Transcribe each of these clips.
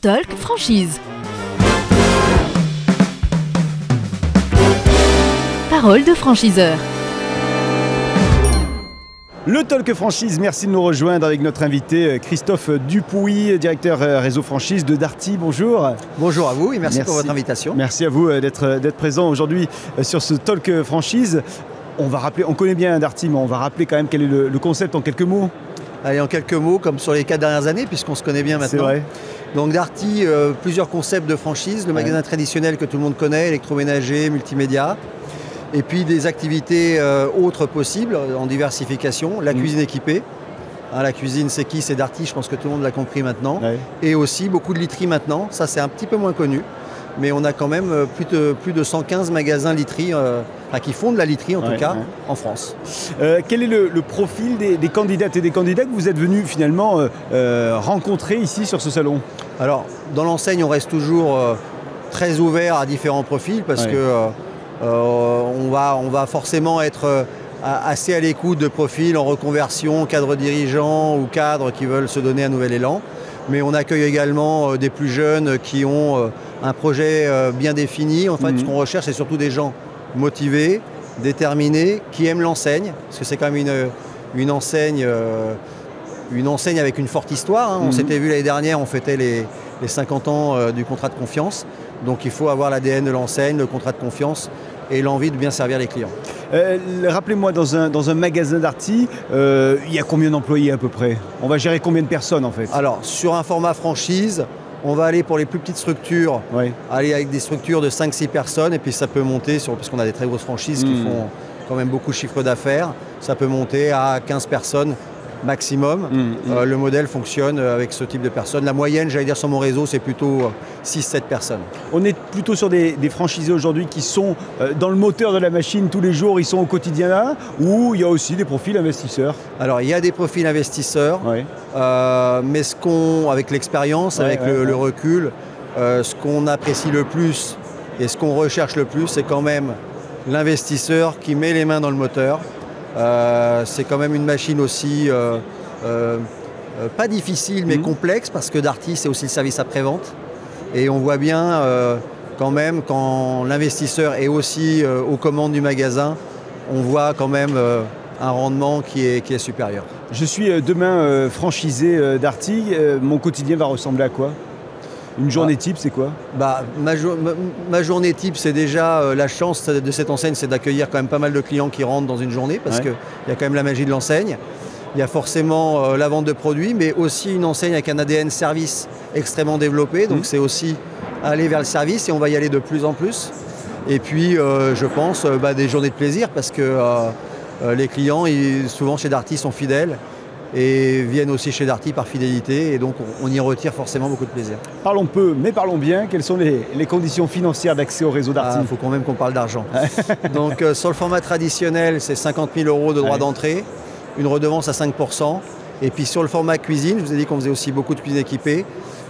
Talk Franchise. Parole de franchiseur. Le Talk Franchise, merci de nous rejoindre avec notre invité Christophe Dupouy, directeur réseau franchise de Darty. Bonjour. Bonjour à vous et merci pour votre invitation. Merci à vous d'être présent aujourd'hui sur ce Talk Franchise. On va rappeler, on connaît bien Darty, mais on va rappeler quand même quel est le concept en quelques mots. Allez, en quelques mots, comme sur les 4 dernières années, puisqu'on se connaît bien maintenant. C'est vrai. Donc Darty, plusieurs concepts de franchise, le magasin traditionnel que tout le monde connaît, électroménager, multimédia. Et puis des activités autres possibles en diversification, la cuisine équipée. La cuisine, c'est qui? C'est Darty, je pense que tout le monde l'a compris maintenant. Ouais. Et aussi beaucoup de literie maintenant, ça c'est un petit peu moins connu. Mais on a quand même plus de 115 magasins literie, qui font de la literie en tout cas, en France. Quel est le profil des candidates et des candidats que vous êtes venus finalement rencontrer ici sur ce salon? Alors, dans l'enseigne, on reste toujours très ouvert à différents profils parce que on va forcément être assez à l'écoute de profils en reconversion, cadres dirigeants ou cadres qui veulent se donner un nouvel élan. Mais on accueille également des plus jeunes qui ont un projet bien défini. En fait, ce qu'on recherche, c'est surtout des gens motivés, déterminés, qui aiment l'enseigne, parce que c'est quand même une enseigne avec une forte histoire. On s'était vu l'année dernière, on fêtait les 50 ans du contrat de confiance. Donc il faut avoir l'ADN de l'enseigne, le contrat de confiance et l'envie de bien servir les clients. Rappelez-moi, dans un magasin Darty, il y a combien d'employés à peu près? On va gérer combien de personnes en fait? Alors, sur un format franchise, on va aller pour les plus petites structures, aller avec des structures de 5-6 personnes, et puis ça peut monter, parce qu'on a des très grosses franchises qui font quand même beaucoup de chiffre d'affaires, ça peut monter à 15 personnes maximum. Le modèle fonctionne avec ce type de personnes. La moyenne, j'allais dire, sur mon réseau, c'est plutôt 6-7 personnes. On est plutôt sur des franchisés aujourd'hui qui sont dans le moteur de la machine tous les jours, ils sont au quotidien là, ou il y a aussi des profils investisseurs? Alors, il y a des profils investisseurs, mais avec l'expérience, avec le recul, ce qu'on apprécie le plus et ce qu'on recherche le plus, c'est quand même l'investisseur qui met les mains dans le moteur. C'est quand même une machine aussi pas difficile mais complexe, parce que Darty c'est aussi le service après-vente et on voit bien quand même quand l'investisseur est aussi aux commandes du magasin, on voit quand même un rendement qui est supérieur. Je suis demain franchisé Darty, mon quotidien va ressembler à quoi? Une journée type, c'est quoi? Ma journée type, c'est déjà la chance de cette enseigne, c'est d'accueillir quand même pas mal de clients qui rentrent dans une journée, parce qu'il y a quand même la magie de l'enseigne. Il y a forcément la vente de produits, mais aussi une enseigne avec un ADN service extrêmement développé. Donc c'est aussi aller vers le service, et on va y aller de plus en plus. Et puis, je pense, des journées de plaisir, parce que les clients, souvent chez Darty, sont fidèles et viennent aussi chez Darty par fidélité, et donc on y retire forcément beaucoup de plaisir. Parlons peu, mais parlons bien. Quelles sont les conditions financières d'accès au réseau Darty? Il faut quand même qu'on parle d'argent. Donc sur le format traditionnel, c'est 50 000 € de droit d'entrée, une redevance à 5%. Et puis sur le format cuisine, je vous ai dit qu'on faisait aussi beaucoup de cuisine équipée.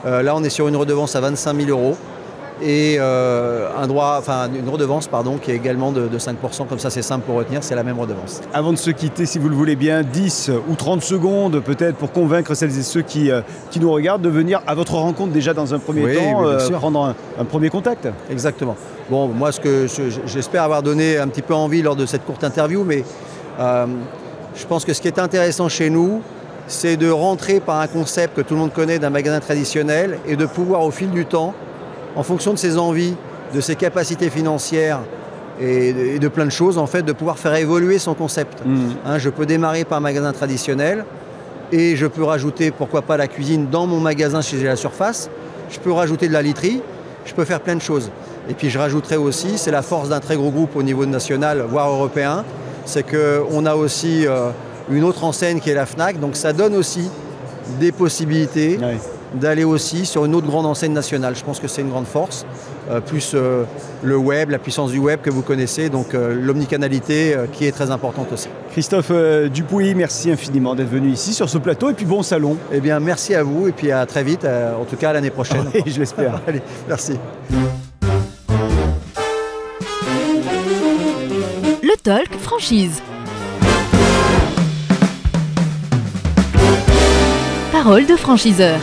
Là, on est sur une redevance à 25 000 € et une redevance qui est également de 5%. Comme ça, c'est simple pour retenir, c'est la même redevance. Avant de se quitter, si vous le voulez bien, 10 ou 30 secondes peut-être pour convaincre celles et ceux qui nous regardent de venir à votre rencontre déjà dans un premier temps, prendre un premier contact. Exactement. Bon, moi, ce que j'espère avoir donné un petit peu envie lors de cette courte interview, mais je pense que ce qui est intéressant chez nous, c'est de rentrer par un concept que tout le monde connaît d'un magasin traditionnel et de pouvoir au fil du temps, en fonction de ses envies, de ses capacités financières et de plein de choses, en fait, de pouvoir faire évoluer son concept. Je peux démarrer par un magasin traditionnel et je peux rajouter, pourquoi pas, la cuisine dans mon magasin chez la surface. Je peux rajouter de la literie, je peux faire plein de choses. Et puis je rajouterai aussi, c'est la force d'un très gros groupe au niveau national, voire européen, c'est qu'on a aussi une autre enseigne qui est la Fnac, donc ça donne aussi des possibilités d'aller aussi sur une autre grande enseigne nationale. Je pense que c'est une grande force, plus le web, la puissance du web que vous connaissez, donc l'omnicanalité qui est très importante aussi. Christophe Dupouy, merci infiniment d'être venu ici sur ce plateau, et puis bon salon. Eh bien, merci à vous, et puis à très vite, en tout cas à l'année prochaine. Oui, je l'espère. Allez, merci. Le Talk Franchise. Parole de franchiseur.